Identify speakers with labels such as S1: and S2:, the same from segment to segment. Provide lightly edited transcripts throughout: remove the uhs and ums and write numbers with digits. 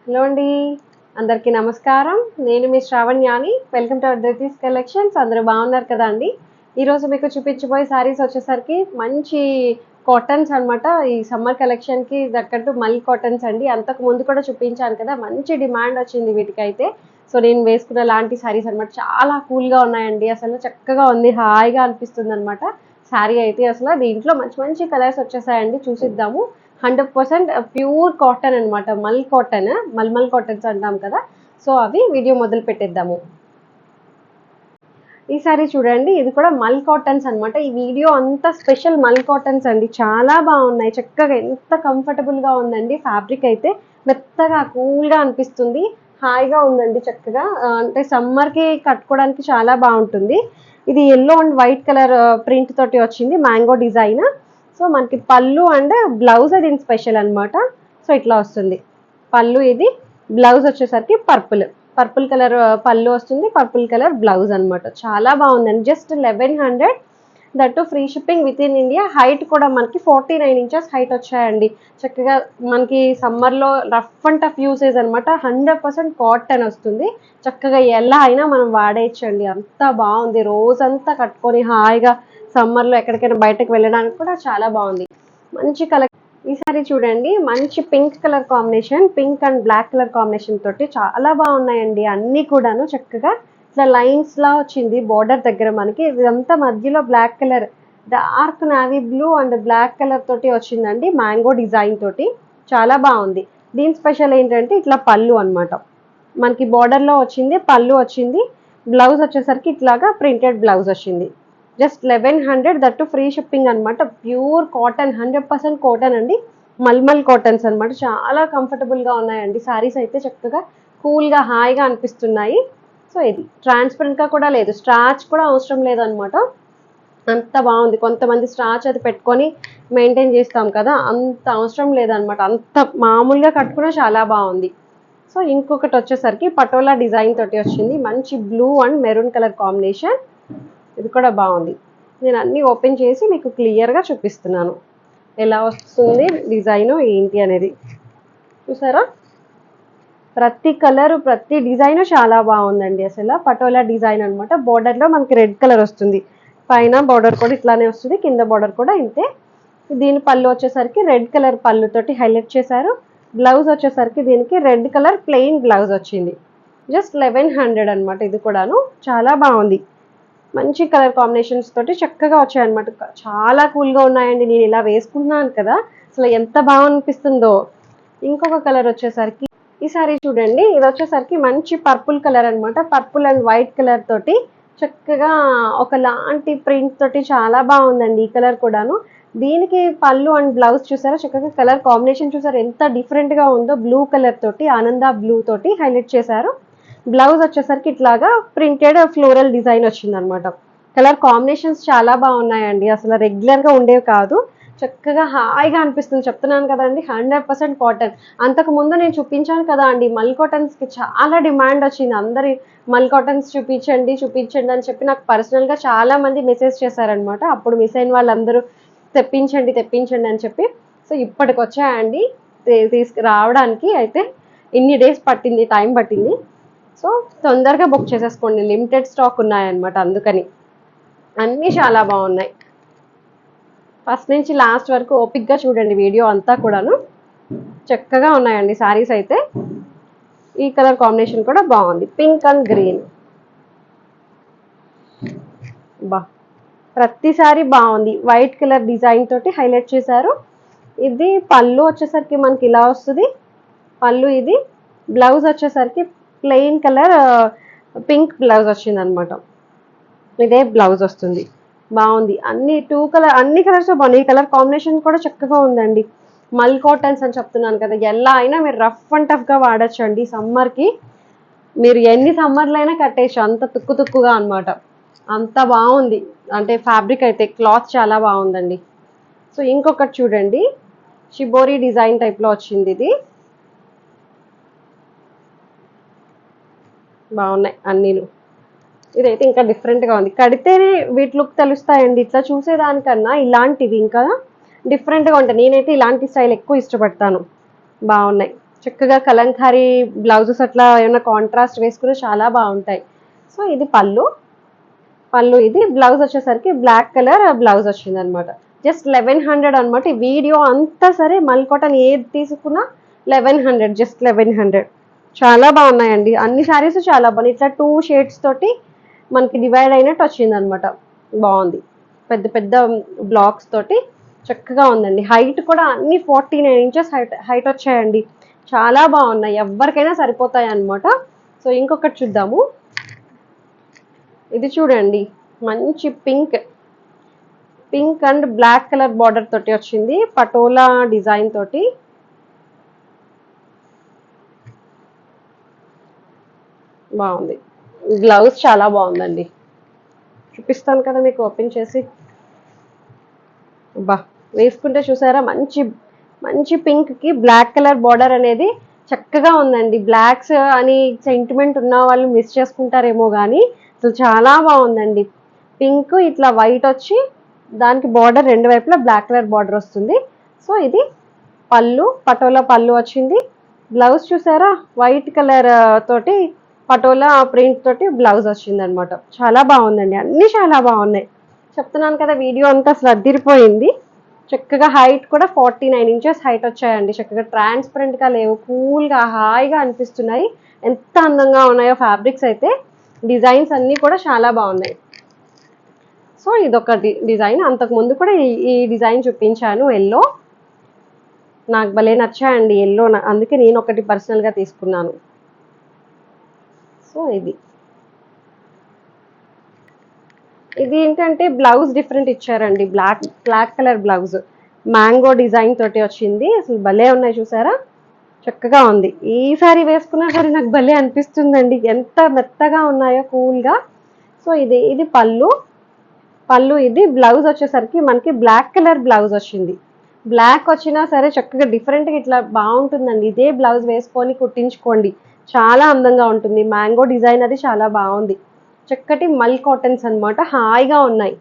S1: Hello అండి, అందరికీ నమస్కారం. నేను మీ శ్రావణ్యాని. Welcome to our Dhruthi's collections. అందరూ బాగున్నారు కదా అండి. ఈరోజు మీకు చూపించబోయే శారీస్ వచ్చేసరికి మంచి కాటన్స్ అనమాట. ఈ సమ్మర్ కలెక్షన్కి తగ్గట్టు మల్ కాటన్స్ అండి. అంతకు ముందు కూడా చూపించాను కదా, మంచి డిమాండ్ వచ్చింది వీటికైతే. సో నేను వేసుకున్న లాంటి శారీస్ అనమాట. చాలా కూల్గా ఉన్నాయండి, అసలు చక్కగా ఉంది, హాయిగా అనిపిస్తుంది అనమాట శారీ అయితే. అసలు దీంట్లో మంచి మంచి కలర్స్ వచ్చేసాయండి, చూసిద్దాము. 100% ప్యూర్ కాటన్ అనమాట, మల్ కాటన్, మల్మల్ కాటన్స్ అంటాం కదా. సో అవి వీడియో మొదలు పెట్టేద్దాము. ఈ సారీ చూడండి, ఇది కూడా మల్ కాటన్స్ అనమాట. ఈ వీడియో అంతా స్పెషల్ మల్ కాటన్స్ అండి, చాలా బాగున్నాయి, చక్కగా ఎంత కంఫర్టబుల్గా ఉందండి. ఫ్యాబ్రిక్ అయితే మెత్తగా కూల్గా అనిపిస్తుంది, హాయిగా ఉందండి చక్కగా. అంటే సమ్మర్కి కట్టుకోవడానికి చాలా బాగుంటుంది. ఇది yellow and white colour print తోటి వచ్చింది, మ్యాంగో డిజైన్. సో మనకి పళ్ళు అండ్ బ్లౌజ్ అది స్పెషల్ అనమాట. సో ఇట్లా వస్తుంది పళ్ళు. ఇది బ్లౌజ్ వచ్చేసరికి పర్పుల్ కలర్ పళ్ళు వస్తుంది, పర్పుల్ కలర్ బ్లౌజ్ అనమాట. చాలా బాగుందండి, just 1100. That free shipping with in India. Height కూడా మనకి 49 ఇంచెస్ హైట్ వచ్చాయండి. చక్కగా మనకి సమ్మర్లో రఫ్ అండ్ టఫ్ యూసేజ్ అనమాట. 100% కాటన్ వస్తుంది. చక్కగా ఎలా అయినా మనం వాడేయచ్చండి, అంత బాగుంది. రోజంతా కట్టుకొని హాయిగా సమ్మర్లో ఎక్కడికైనా బయటకు వెళ్ళడానికి కూడా చాలా బాగుంది. మంచి కలర్. ఈసారి చూడండి, మంచి pink colour combination, pink and black colour combination తోటి చాలా బాగున్నాయండి. అన్నీ కూడాను చక్కగా ఇట్లా లైన్స్ లా వచ్చింది బోర్డర్ దగ్గర మనకి. ఇదంతా మధ్యలో black colour, dark navy blue and black colour తోటి వచ్చిందండి, మ్యాంగో డిజైన్ తోటి. చాలా బాగుంది. దీని స్పెషల్ ఏంటంటే ఇట్లా పళ్ళు అనమాట, మనకి బోర్డర్లో వచ్చింది, పళ్ళు వచ్చింది. బ్లౌజ్ వచ్చేసరికి ఇట్లాగా ప్రింటెడ్ బ్లౌజ్ వచ్చింది. జస్ట్ 1100, దట్టు ఫ్రీ షిప్పింగ్ అనమాట. ప్యూర్ కాటన్, 100% కాటన్ అండి, మల్మల్ కాటన్స్ అనమాట. చాలా కంఫర్టబుల్గా ఉన్నాయండి శారీస్ అయితే, చక్కగా కూల్గా హాయిగా అనిపిస్తున్నాయి. సో ఇది ట్రాన్స్పరెంట్గా కూడా లేదు, స్ట్రాచ్ కూడా అవసరం లేదనమాట. అంత బాగుంది. కొంతమంది స్ట్రాచ్ అది పెట్టుకొని మెయింటైన్ చేస్తాం కదా, అంత అవసరం లేదనమాట. అంత మామూలుగా కట్టుకున్నా చాలా బాగుంది. సో ఇంకొకటి వచ్చేసరికి పటోలా డిజైన్ తోటి వచ్చింది, మంచి blue and maroon colour combination. ఇది కూడా బాగుంది. నేను అన్నీ ఓపెన్ చేసి మీకు క్లియర్గా చూపిస్తున్నాను ఎలా వస్తుంది డిజైన్ ఏంటి అనేది. చూసారా, ప్రతి కలరు ప్రతి డిజైన్ చాలా బాగుందండి. అసలు పటోలా డిజైన్ అనమాట. బోర్డర్లో మనకి రెడ్ కలర్ వస్తుంది, పైన బోర్డర్ కూడా ఇట్లానే వస్తుంది, కింద బోర్డర్ కూడా ఇంతే. దీని పళ్ళు వచ్చేసరికి రెడ్ కలర్ పళ్ళుతోటి హైలైట్ చేశారు. బ్లౌజ్ వచ్చేసరికి దీనికి రెడ్ కలర్ ప్లెయిన్ బ్లౌజ్ వచ్చింది. జస్ట్ 1100 అనమాట. ఇది కూడాను చాలా బాగుంది, మంచి కలర్ కాంబినేషన్స్ తోటి చక్కగా వచ్చాయన్నమాట. చాలా కూల్గా ఉన్నాయండి. నేను ఇలా వేసుకుంటున్నాను కదా, అసలు ఎంత బాగా అనిపిస్తుందో. ఇంకొక కలర్ వచ్చేసరికి ఈ సారీ చూడండి, ఇది వచ్చేసరికి మంచి పర్పుల్ కలర్ అనమాట. పర్పుల్ అండ్ వైట్ కలర్ తోటి చక్కగా ఒకలాంటి ప్రింట్ తోటి చాలా బాగుందండి ఈ కలర్ కూడాను. దీనికి పళ్ళు అండ్ బ్లౌజ్ చూసారా, చక్కగా కలర్ కాంబినేషన్ చూసారా ఎంత డిఫరెంట్గా ఉందో. బ్లూ కలర్ తోటి, ఆనంద బ్లూ తోటి హైలైట్ చేశారు. బ్లౌజ్ వచ్చేసరికి ఇట్లాగా ప్రింటెడ్ ఫ్లోరల్ డిజైన్ వచ్చింది అనమాట. కలర్ కాంబినేషన్స్ చాలా బాగున్నాయండి, అసలు రెగ్యులర్గా ఉండేవి కాదు. చక్కగా హాయిగా అనిపిస్తుంది, చెప్తున్నాను కదండి. 100% కాటన్. అంతకు ముందు నేను చూపించాను కదా అండి, మల్ కాటన్స్కి చాలా డిమాండ్ వచ్చింది. అందరి మల్ కాటన్స్ చూపించండి చూపించండి అని చెప్పి నాకు పర్సనల్గా చాలా మంది మెసేజ్ చేశారనమాట. అప్పుడు మిస్ అయిన వాళ్ళందరూ తెప్పించండి తెప్పించండి అని చెప్పి. సో ఇప్పటికి వచ్చాయండి తీసుకురావడానికి అయితే. ఇన్ని డేస్ పట్టింది, టైం పట్టింది. సో తొందరగా బుక్ చేసేసుకోండి, లిమిటెడ్ స్టాక్ ఉన్నాయన్నమాట. అందుకని అన్నీ చాలా బాగున్నాయి. ఫస్ట్ నుంచి లాస్ట్ వరకు ఓపిక్గా చూడండి వీడియో అంతా కూడాను. చక్కగా ఉన్నాయండి శారీస్ అయితే. ఈ కలర్ కాంబినేషన్ కూడా బాగుంది, పింక్ అండ్ గ్రీన్. బా, ప్రతిసారి బాగుంది. వైట్ కలర్ డిజైన్ తోటి హైలైట్ చేశారు. ఇది పళ్ళు వచ్చేసరికి మనకి ఇలా వస్తుంది పళ్ళు. ఇది బ్లౌజ్ వచ్చేసరికి ప్లెయిన్ కలర్ పింక్ బ్లౌజ్ వచ్చింది అనమాట. ఇదే బ్లౌజ్ వస్తుంది. బాగుంది. అన్ని అన్ని కలర్స్ బాగున్నాయి. ఈ కలర్ కాంబినేషన్ కూడా చక్కగా ఉందండి. మల్ కాటన్స్ అని చెప్తున్నాను కదా, ఎలా అయినా మీరు రఫ్ అండ్ టఫ్గా వాడచ్చండి సమ్మర్కి. మీరు ఎన్ని సమ్మర్లు అయినా కట్టేయచ్చు, అంత తుక్కుగా అనమాట. అంత బాగుంది. అంటే ఫ్యాబ్రిక్ అయితే క్లాత్ చాలా బాగుందండి. సో ఇంకొకటి చూడండి, షిబోరి డిజైన్ టైప్లో వచ్చింది. ఇది బాగున్నాయి అన్నీను. ఇదైతే ఇంకా డిఫరెంట్గా ఉంది, కడితేనే వీటి లుక్ తెలుస్తాయండి. ఇట్లా చూసేదానికన్నా ఇలాంటివి ఇంకా డిఫరెంట్గా ఉంటాయి. నేనైతే ఇలాంటి స్టైల్ ఎక్కువ ఇష్టపడతాను. బాగున్నాయి. చక్కగా కలంకారీ బ్లౌజెస్ అట్లా ఏమైనా కాంట్రాస్ట్ వేసుకుని చాలా బాగుంటాయి. సో ఇది పళ్ళు. పళ్ళు ఇది. బ్లౌజ్ వచ్చేసరికి బ్లాక్ కలర్ బ్లౌజ్ వచ్చింది అనమాట. జస్ట్ 1100 అనమాట. ఈ వీడియో అంతా సరే మల్ కాటన్ ఏది తీసుకున్నా 1100, జస్ట్ 1100. చాలా బాగున్నాయండి. అన్ని శారీస్ చాలా బాగున్నాయి. ఇట్లా 2 షేడ్స్ తోటి మనకి డివైడ్ అయినట్టు వచ్చింది అనమాట. బాగుంది. పెద్ద పెద్ద బ్లాక్స్ తోటి చక్కగా ఉందండి. హైట్ కూడా అన్ని 49 ఇంచెస్ హైట్ వచ్చాయండి. చాలా బాగున్నాయి. ఎవరికైనా సరిపోతాయి అనమాట. సో ఇంకొకటి చూద్దాము. ఇది చూడండి, మంచి pink and black colour border తోటి వచ్చింది. పటోలా డిజైన్ తోటి. బాగుంది. బ్లౌజ్ చాలా బాగుందండి. చూపిస్తాను కదా మీకు ఓపెన్ చేసి. బా, వేసుకుంటే చూసారా మంచి మంచి పింక్ కి బ్లాక్ కలర్ బార్డర్ అనేది చక్కగా ఉందండి. బ్లాక్స్ అని సెంటిమెంట్ ఉన్న వాళ్ళు మిస్ చేసుకుంటారేమో కానీ అసలు చాలా బాగుందండి. పింక్ ఇట్లా వైట్ వచ్చి దానికి బార్డర్ రెండు వైపులా బ్లాక్ కలర్ బార్డర్ వస్తుంది. సో ఇది పళ్ళు, పటోలా పళ్ళు వచ్చింది. బ్లౌజ్ చూసారా వైట్ కలర్ తోటి పటోలా ప్రింట్ తోటి బ్లౌజ్ వచ్చింది అనమాట. చాలా బాగుందండి. అన్ని చాలా బాగున్నాయి. చెప్తున్నాను కదా, వీడియో అంతా అసలు అద్దిరిపోయింది. చక్కగా హైట్ కూడా 49 ఇంచెస్ హైట్ వచ్చాయండి. చక్కగా ట్రాన్స్పరెంట్ గా లేవు, కూల్ గా హాయిగా అనిపిస్తున్నాయి. ఎంత అందంగా ఉన్నాయో ఫ్యాబ్రిక్స్ అయితే. డిజైన్స్ అన్ని కూడా చాలా బాగున్నాయి. సో ఇదొక డిజైన్. అంతకు ముందు కూడా ఈ డిజైన్ చూపించాను. ఎల్లో నాకు భలే నచ్చాయండి. ఎల్లో అందుకే నేను ఒకటి పర్సనల్ గా తీసుకున్నాను. సో ఇది ఏంటంటే బ్లౌజ్ డిఫరెంట్ ఇచ్చారండి. Black colour blouse mango design తోటి వచ్చింది. అసలు భలే ఉన్నాయి చూసారా, చక్కగా ఉంది. ఈ సారీ వేసుకున్నా సరే నాకు భలే అనిపిస్తుందండి. ఎంత మెత్తగా ఉన్నాయో కూల్గా. సో ఇది పళ్ళు. ఇది బ్లౌజ్ వచ్చేసరికి మనకి బ్లాక్ కలర్ బ్లౌజ్ వచ్చింది. బ్లాక్ వచ్చినా సరే చక్కగా డిఫరెంట్గా ఇట్లా బాగుంటుందండి. ఇదే బ్లౌజ్ వేసుకొని కుట్టించుకోండి, చాలా అందంగా ఉంటుంది. మ్యాంగో డిజైన్ అది చాలా బాగుంది. చక్కటి మల్ కాటన్స్ అనమాట, హాయిగా ఉన్నాయి.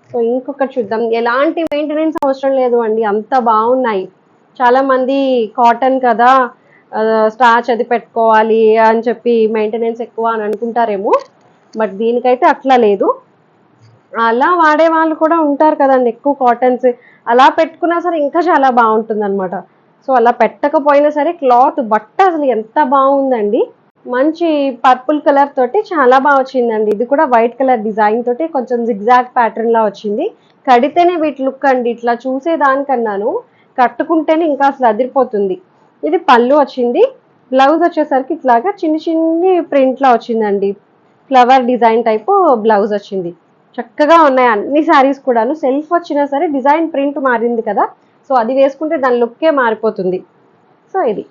S1: సో ఇంకొకటి చూద్దాం. ఎలాంటి మెయింటెనెన్స్ అవసరం లేదు అండి, అంత బాగున్నాయి. చాలా మంది కాటన్ కదా స్టార్చ్ అది పెట్టుకోవాలి అని చెప్పి మెయింటెనెన్స్ ఎక్కువ అని అనుకుంటారేమో, బట్ దీనికైతే అట్లా లేదు. అలా వాడే వాళ్ళు కూడా ఉంటారు కదండి, ఎక్కువ కాటన్స్ అలా పెట్టుకున్నా సరే ఇంకా చాలా బాగుంటుంది అనమాట. సో అలా పెట్టకపోయినా సరే క్లాత్ బట్ట అసలు ఎంత బాగుందండి. మంచి పర్పుల్ కలర్ తోటి చాలా బాగా వచ్చిందండి. ఇది కూడా వైట్ కలర్ డిజైన్ తోటి కొంచెం జిగ్జాగ్ ప్యాటర్న్ లా వచ్చింది. కడితేనే వీటి లుక్ అండి. ఇట్లా చూసేదానికన్నాను కట్టుకుంటేనే ఇంకా అసలు అదిరిపోతుంది. ఇది పళ్ళు వచ్చింది. బ్లౌజ్ వచ్చేసరికి ఇట్లాగా చిన్ని ప్రింట్ లా వచ్చిందండి. ఫ్లవర్ డిజైన్ టైపు బ్లౌజ్ వచ్చింది. చక్కగా ఉన్నాయి అన్ని శారీస్ కూడాను. సెల్ఫ్ వచ్చినా సరే డిజైన్ ప్రింట్ మారింది కదా, సో అది వేసుకుంటే దాని లుక్కే మారిపోతుంది. సో ఇది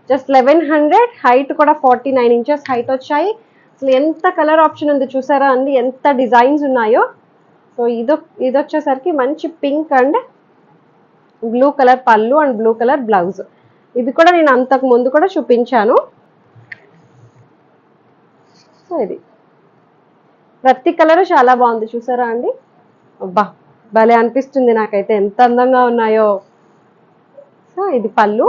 S1: జస్ట్ 1100. హైట్ కూడా 49 ఇంచెస్ హైట్ వచ్చాయి. అసలు ఎంత కలర్ ఆప్షన్ ఉంది చూసారా అండి, ఎంత డిజైన్స్ ఉన్నాయో. సో ఇది వచ్చేసరికి మంచి పింక్ అండ్ బ్లూ కలర్ పళ్ళు అండ్ బ్లూ కలర్ బ్లౌజ్. ఇది కూడా నేను అంతకు ముందు కూడా చూపించాను. సో ఇది ప్రతి కలర్ చాలా బాగుంది చూసారా అండి. అబ్బా, భలే అనిపిస్తుంది నాకైతే, ఎంత అందంగా ఉన్నాయో. సో ఇది పళ్ళు.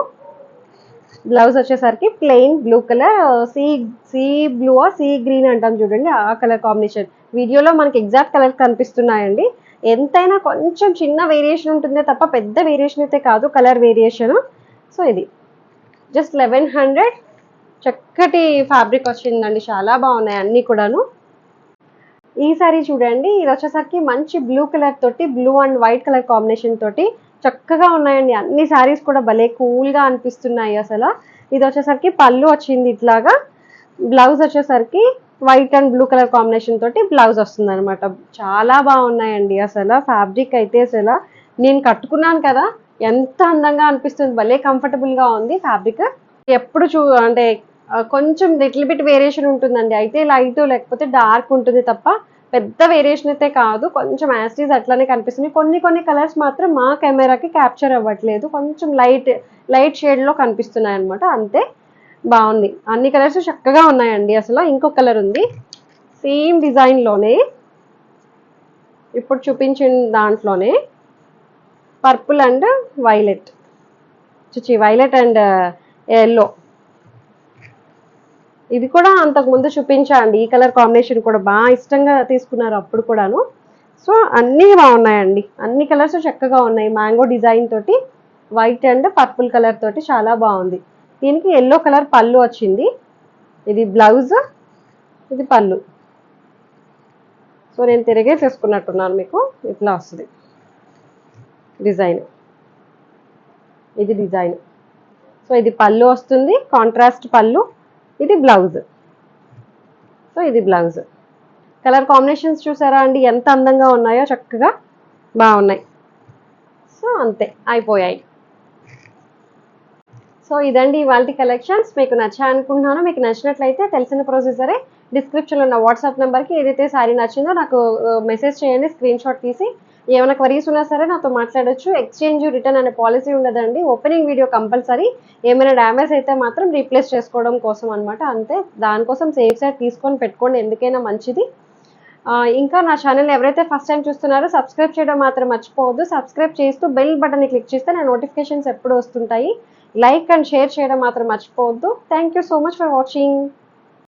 S1: బ్లౌజ్ వచ్చేసరికి plain blue colour, sea blue sea green అంటాం చూడండి, ఆ కలర్ కాంబినేషన్. వీడియోలో మనకి ఎగ్జాక్ట్ కలర్ కనిపిస్తున్నాయండి. ఎంతైనా కొంచెం చిన్న వేరియేషన్ ఉంటుందే తప్ప పెద్ద వేరియేషన్ అయితే కాదు, కలర్ వేరియేషన్. సో ఇది జస్ట్ 1100. చక్కటి ఫ్యాబ్రిక్ వచ్చిందండి, చాలా బాగున్నాయి అన్నీ కూడాను. ఈ సారీ చూడండి, ఇది వచ్చేసరికి మంచి బ్లూ కలర్ తోటి blue and white colour combination తోటి చక్కగా ఉన్నాయండి. అన్ని శారీస్ కూడా భలే కూల్గా అనిపిస్తున్నాయి అసలు. ఇది వచ్చేసరికి పళ్ళు వచ్చింది ఇట్లాగా. బ్లౌజ్ వచ్చేసరికి white and blue colour combination తోటి బ్లౌజ్ వస్తుంది అనమాట. చాలా బాగున్నాయండి అసలు. ఫ్యాబ్రిక్ అయితే అసలు నేను కట్టుకున్నాను కదా, ఎంత అందంగా అనిపిస్తుంది, భలే కంఫర్టబుల్గా ఉంది ఫ్యాబ్రిక్. ఎప్పుడు అంటే కొంచెం లిటిల్ బిట్ వేరియేషన్ ఉంటుందండి, అయితే లైట్ లేకపోతే డార్క్ ఉంటుంది తప్ప పెద్ద వేరియేషన్ అయితే కాదు. కొంచెం యాస్టీస్ అట్లానే కనిపిస్తుంది. కొన్ని కలర్స్ మాత్రం మా కెమెరాకి క్యాప్చర్ అవ్వట్లేదు, కొంచెం లైట్ షేడ్లో కనిపిస్తున్నాయి అనమాట, అంతే. బాగుంది, అన్ని కలర్స్ చక్కగా ఉన్నాయండి అసలు. ఇంకో కలర్ ఉంది సేమ్ డిజైన్లోనే, ఇప్పుడు చూపించిన దాంట్లోనే పర్పుల్ అండ్ వైలెట్. చిచి వైలెట్ అండ్ ఎల్లో. ఇది కూడా అంతకు ముందు చూపించా అండి. ఈ కలర్ కాంబినేషన్ కూడా బాగా ఇష్టంగా తీసుకున్నారు అప్పుడు కూడాను. సో అన్నీ బాగున్నాయండి, అన్ని కలర్స్ చక్కగా ఉన్నాయి. మ్యాంగో డిజైన్ తోటి వైట్ అండ్ పర్పుల్ కలర్ తోటి చాలా బాగుంది. దీనికి ఎల్లో కలర్ పళ్ళు వచ్చింది. ఇది బ్లౌజ్, ఇది పళ్ళు. సో నేను తిరిగే చేసుకున్నట్టున్నాను, మీకు ఇట్లా వస్తుంది డిజైన్. ఇది డిజైన్. సో ఇది పళ్ళు వస్తుంది, కాంట్రాస్ట్ పళ్ళు. ఇది బ్లౌజ్. సో ఇది బ్లౌజ్. కలర్ కాంబినేషన్స్ చూసారా అండి ఎంత అందంగా ఉన్నాయో, చక్కగా బాగున్నాయి. సో అంతే, అయిపోయాయి. సో ఇదండి ఇవాళ కలెక్షన్స్. మీకు నచ్చా అనుకుంటున్నాను. మీకు నచ్చినట్లయితే తెలిసిన ప్రొసీజరే, డిస్క్రిప్షన్లో ఉన్న వాట్సాప్ నెంబర్కి ఏదైతే శారీ నచ్చిందో నాకు మెసేజ్ చేయండి, స్క్రీన్ షాట్ తీసి. ఏమైనా క్వరీస్ ఉన్నా సరే నాతో మాట్లాడొచ్చు. ఎక్స్చేంజ్ రిటర్న్ అనే పాలసీ ఉండదండి. Opening video compulsory. ఏమైనా డ్యామేజ్ అయితే మాత్రం రీప్లేస్ చేసుకోవడం కోసం అనమాట, అంతే. దానికోసం సేఫ్ సైడ్ తీసుకొని పెట్టుకోండి, ఎందుకైనా మంచిది. ఇంకా నా ఛానల్ ఎవరైతే ఫస్ట్ టైం చూస్తున్నారో సబ్స్క్రైబ్ చేయడం మాత్రం మర్చిపోవద్దు. సబ్స్క్రైబ్ చేస్తూ బెల్ బటన్ని క్లిక్ చేస్తే నా నోటిఫికేషన్స్ ఎప్పుడు వస్తుంటాయి. లైక్ అండ్ షేర్ చేయడం మాత్రం మర్చిపోవద్దు. Thank you so much for watching.